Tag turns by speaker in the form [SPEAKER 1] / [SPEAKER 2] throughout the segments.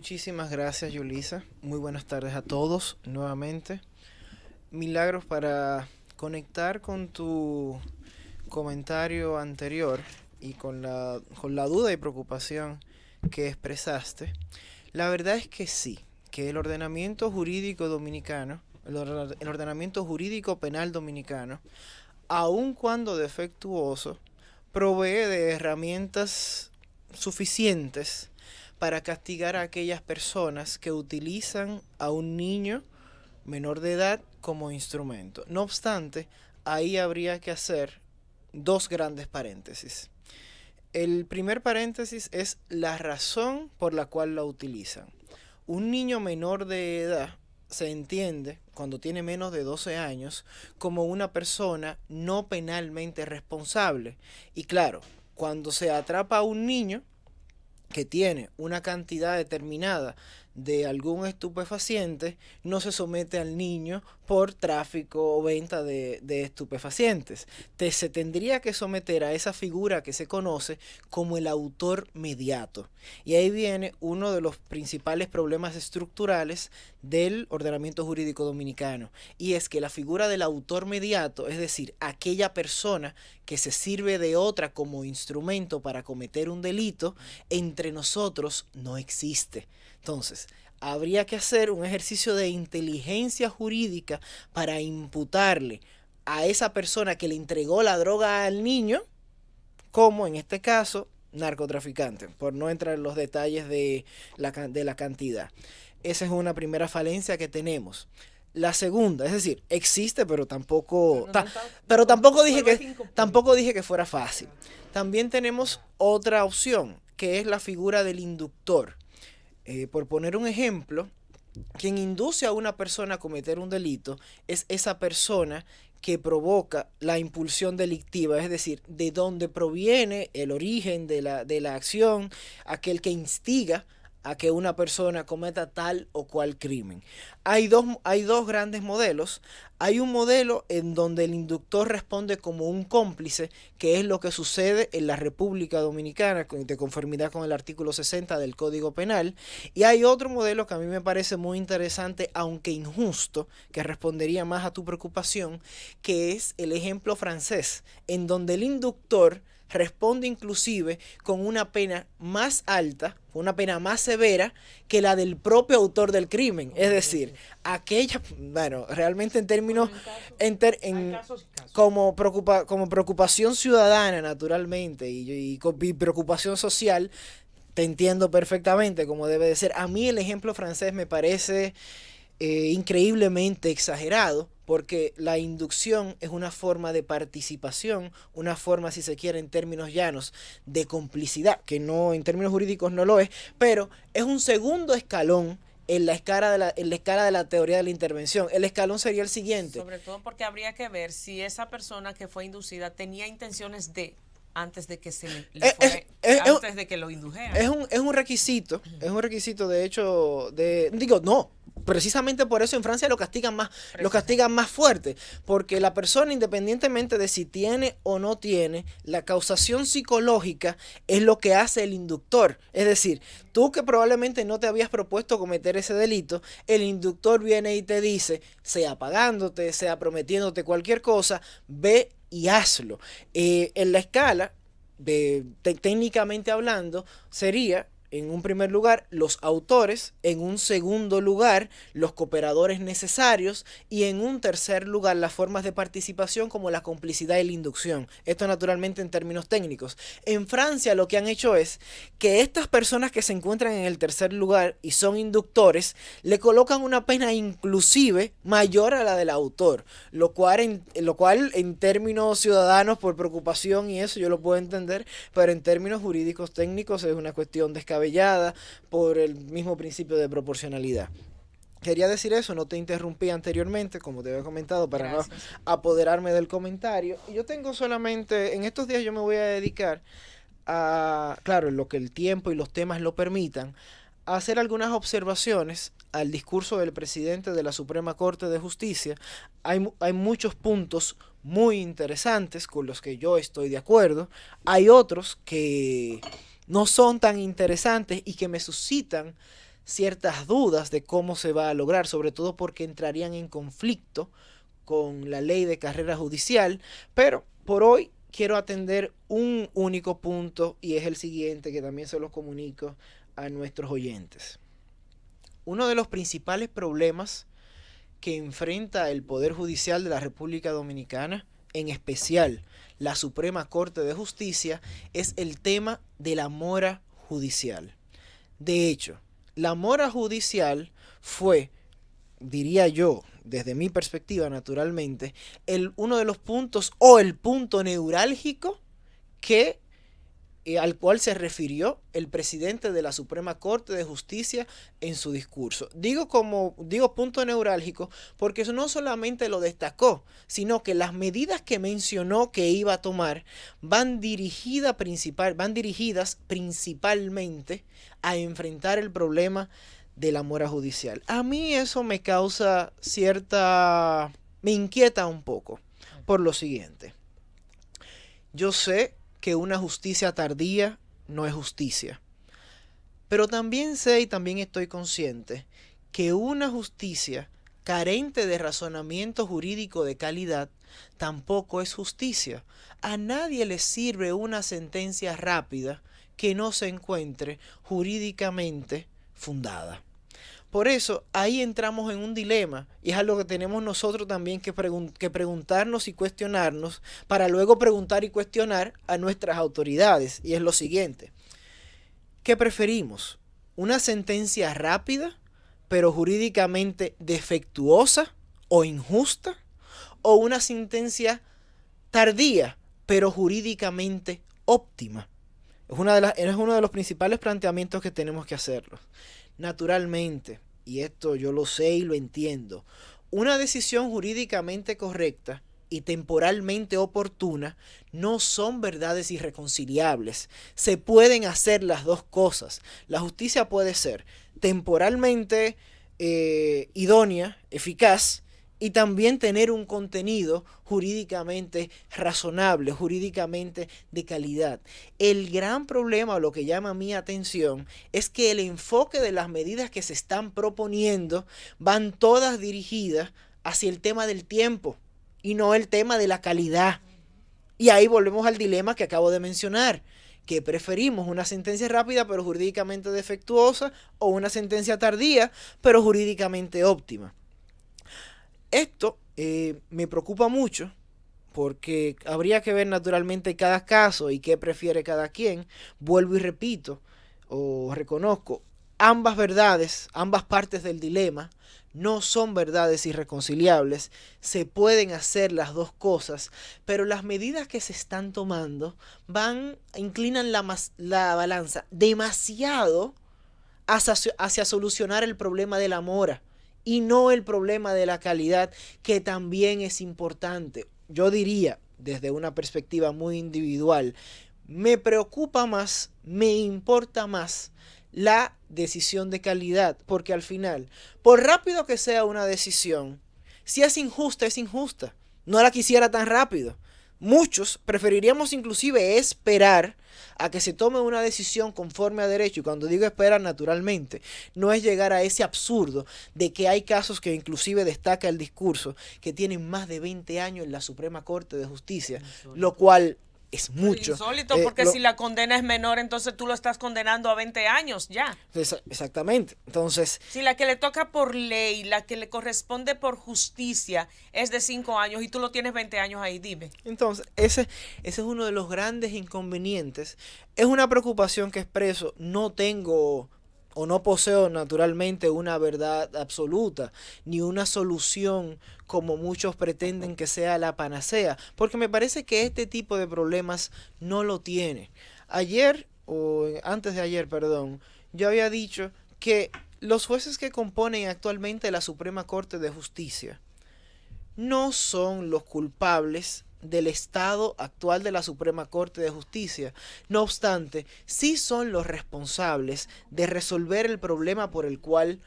[SPEAKER 1] Muchísimas gracias, Yulisa. Muy buenas tardes a todos nuevamente. Milagros para conectar con tu comentario anterior y con la duda y preocupación que expresaste. La verdad es que sí, que el ordenamiento jurídico dominicano, el ordenamiento jurídico penal dominicano, aun cuando defectuoso, provee de herramientas suficientes para castigar a aquellas personas que utilizan a un niño menor de edad como instrumento. No obstante, ahí habría que hacer dos grandes paréntesis. El primer paréntesis es la razón por la cual la utilizan. Un niño menor de edad se entiende, cuando tiene menos de 12 años, como una persona no penalmente responsable. Y claro, cuando se atrapa a un niño que tiene una cantidad determinada de algún estupefaciente, no se somete al niño por tráfico o venta de estupefacientes. Se tendría que someter a esa figura que se conoce como el autor mediato. Y ahí viene uno de los principales problemas estructurales del ordenamiento jurídico dominicano. Y es que la figura del autor mediato, es decir, aquella persona que se sirve de otra como instrumento para cometer un delito, entre nosotros no existe. Entonces, habría que hacer un ejercicio de inteligencia jurídica para imputarle a esa persona que le entregó la droga al niño, como en este caso, narcotraficante, por no entrar en los detalles de la cantidad. Esa es una primera falencia que tenemos. La segunda, es decir, existe, pero tampoco, pero tampoco dije que fuera fácil. También tenemos otra opción, que es la figura del inductor. Por poner un ejemplo, quien induce a una persona a cometer un delito es esa persona que provoca la impulsión delictiva, es decir, de dónde proviene el origen de la acción, aquel que instiga a que una persona cometa tal o cual crimen. Hay dos grandes modelos. Hay un modelo en donde el inductor responde como un cómplice, que es lo que sucede en la República Dominicana, de conformidad con el artículo 60 del Código Penal. Y hay otro modelo que a mí me parece muy interesante, aunque injusto, que respondería más a tu preocupación, que es el ejemplo francés, en donde el inductor responde inclusive con una pena más alta, una pena más severa que la del propio autor del crimen. Es decir, aquella, bueno, realmente en términos, como preocupación ciudadana, naturalmente, y preocupación social, te entiendo perfectamente como debe de ser. A mí el ejemplo francés me parece increíblemente exagerado, porque la inducción es una forma de participación, una forma, si se quiere, en términos llanos, de complicidad, que no, en términos jurídicos no lo es, pero es un segundo escalón en la escala de la teoría de la intervención. El escalón sería el siguiente.
[SPEAKER 2] Sobre todo porque habría que ver si esa persona que fue inducida tenía intenciones de antes de que
[SPEAKER 1] Es, es, es,
[SPEAKER 2] antes de que lo indujeran.
[SPEAKER 1] es un requisito de hecho, digo, no, precisamente por eso en Francia lo castigan más fuerte, porque la persona, independientemente de si tiene o no tiene, la causación psicológica es lo que hace el inductor. Es decir, tú que probablemente no te habías propuesto cometer ese delito, el inductor viene y te dice, sea pagándote, sea prometiéndote cualquier cosa, ve y hazlo. En la escala, técnicamente hablando, sería en un primer lugar los autores, en un segundo lugar los cooperadores necesarios y en un tercer lugar las formas de participación como la complicidad y la inducción. Esto naturalmente en términos técnicos. En Francia lo que han hecho es que estas personas que se encuentran en el tercer lugar y son inductores le colocan una pena inclusive mayor a la del autor, lo cual en términos ciudadanos por preocupación y eso yo lo puedo entender, pero en términos jurídicos técnicos es una cuestión descabellada por el mismo principio de proporcionalidad. Quería decir eso, no te interrumpí anteriormente, como te había comentado, para no
[SPEAKER 2] Gracias.
[SPEAKER 1] apoderarme del comentario. Y yo tengo solamente, en estos días yo me voy a dedicar a, claro, en lo que el tiempo y los temas lo permitan, a hacer algunas observaciones al discurso del presidente de la Suprema Corte de Justicia. Hay muchos puntos muy interesantes con los que yo estoy de acuerdo. Hay otros que no son tan interesantes y que me suscitan ciertas dudas de cómo se va a lograr, sobre todo porque entrarían en conflicto con la ley de carrera judicial, pero por hoy quiero atender un único punto y es el siguiente que también se los comunico a nuestros oyentes. Uno de los principales problemas que enfrenta el Poder Judicial de la República Dominicana, en especial la Suprema Corte de Justicia, es el tema de la mora judicial. De hecho, la mora judicial fue, diría yo, desde mi perspectiva naturalmente, uno de los puntos o el punto neurálgico que al cual se refirió el presidente de la Suprema Corte de Justicia en su discurso. Digo punto neurálgico porque eso no solamente lo destacó, sino que las medidas que mencionó que iba a tomar van dirigidas principalmente a enfrentar el problema de la mora judicial. A mí eso me inquieta un poco por lo siguiente. Yo sé que una justicia tardía no es justicia. Pero también sé y también estoy consciente que una justicia carente de razonamiento jurídico de calidad tampoco es justicia. A nadie le sirve una sentencia rápida que no se encuentre jurídicamente fundada. Por eso ahí entramos en un dilema y es algo que tenemos nosotros también que preguntarnos y cuestionarnos para luego preguntar y cuestionar a nuestras autoridades. Y es lo siguiente: ¿qué preferimos? ¿Una sentencia rápida pero jurídicamente defectuosa o injusta? ¿O una sentencia tardía pero jurídicamente óptima? Es uno de los principales planteamientos que tenemos que hacerlo. Naturalmente, y esto yo lo sé y lo entiendo, una decisión jurídicamente correcta y temporalmente oportuna no son verdades irreconciliables. Se pueden hacer las dos cosas. La justicia puede ser temporalmente idónea, eficaz, y también tener un contenido jurídicamente razonable, jurídicamente de calidad. El gran problema, o lo que llama mi atención, es que el enfoque de las medidas que se están proponiendo van todas dirigidas hacia el tema del tiempo y no el tema de la calidad. Y ahí volvemos al dilema que acabo de mencionar, que preferimos una sentencia rápida pero jurídicamente defectuosa o una sentencia tardía pero jurídicamente óptima. Esto me preocupa mucho porque habría que ver naturalmente cada caso y qué prefiere cada quien. Vuelvo y repito o reconozco, ambas verdades, ambas partes del dilema no son verdades irreconciliables. Se pueden hacer las dos cosas, pero las medidas que se están tomando inclinan la balanza demasiado hacia solucionar el problema de la mora y no el problema de la calidad, que también es importante. Yo diría, desde una perspectiva muy individual, me preocupa más, me importa más la decisión de calidad, porque al final, por rápido que sea una decisión, si es injusta, es injusta. No la quisiera tan rápido. Muchos preferiríamos inclusive esperar a que se tome una decisión conforme a derecho, y cuando digo esperar, naturalmente, no es llegar a ese absurdo de que hay casos que inclusive destaca el discurso que tienen más de 20 años en la Suprema Corte de Justicia, lo cual es mucho.
[SPEAKER 2] Insólito, porque si la condena es menor, entonces tú lo estás condenando a 20 años ya.
[SPEAKER 1] Exactamente. Entonces,
[SPEAKER 2] si la que le toca por ley, la que le corresponde por justicia es de 5 años y tú lo tienes 20 años ahí, dime.
[SPEAKER 1] Entonces, ese es uno de los grandes inconvenientes. Es una preocupación que expreso. No tengo o no poseo naturalmente una verdad absoluta, ni una solución como muchos pretenden que sea la panacea, porque me parece que este tipo de problemas no lo tiene. Antes de ayer, yo había dicho que los jueces que componen actualmente la Suprema Corte de Justicia no son los culpables del estado actual de la Suprema Corte de Justicia. No obstante, sí son los responsables de resolver el problema por el cual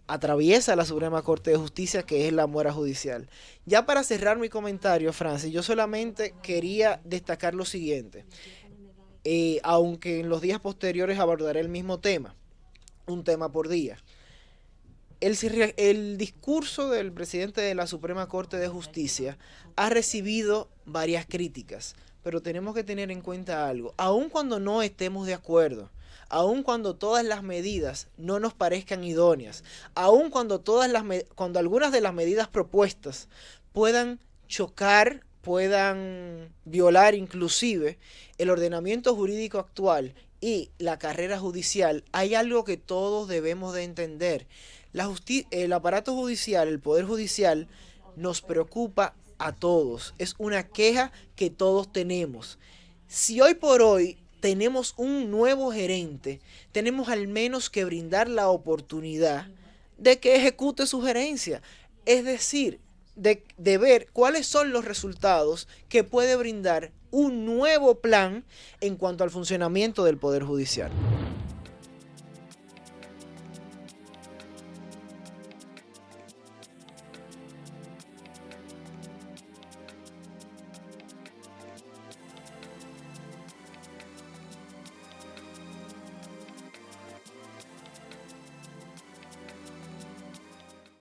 [SPEAKER 1] atraviesa la Suprema Corte de Justicia, que es la mora judicial. Ya para cerrar mi comentario, Francis, yo solamente quería destacar lo siguiente, aunque en los días posteriores abordaré el mismo tema. un tema por día. El discurso del presidente de la Suprema Corte de Justicia ha recibido varias críticas, pero tenemos que tener en cuenta algo. Aun cuando no estemos de acuerdo, aun cuando todas las medidas no nos parezcan idóneas, aun cuando cuando algunas de las medidas propuestas puedan chocar, puedan violar inclusive el ordenamiento jurídico actual y la carrera judicial, hay algo que todos debemos de entender. El aparato judicial, el Poder Judicial, nos preocupa a todos. Es una queja que todos tenemos. Si hoy por hoy tenemos un nuevo gerente, tenemos al menos que brindar la oportunidad de que ejecute su gerencia. Es decir, de ver cuáles son los resultados que puede brindar un nuevo plan en cuanto al funcionamiento del Poder Judicial.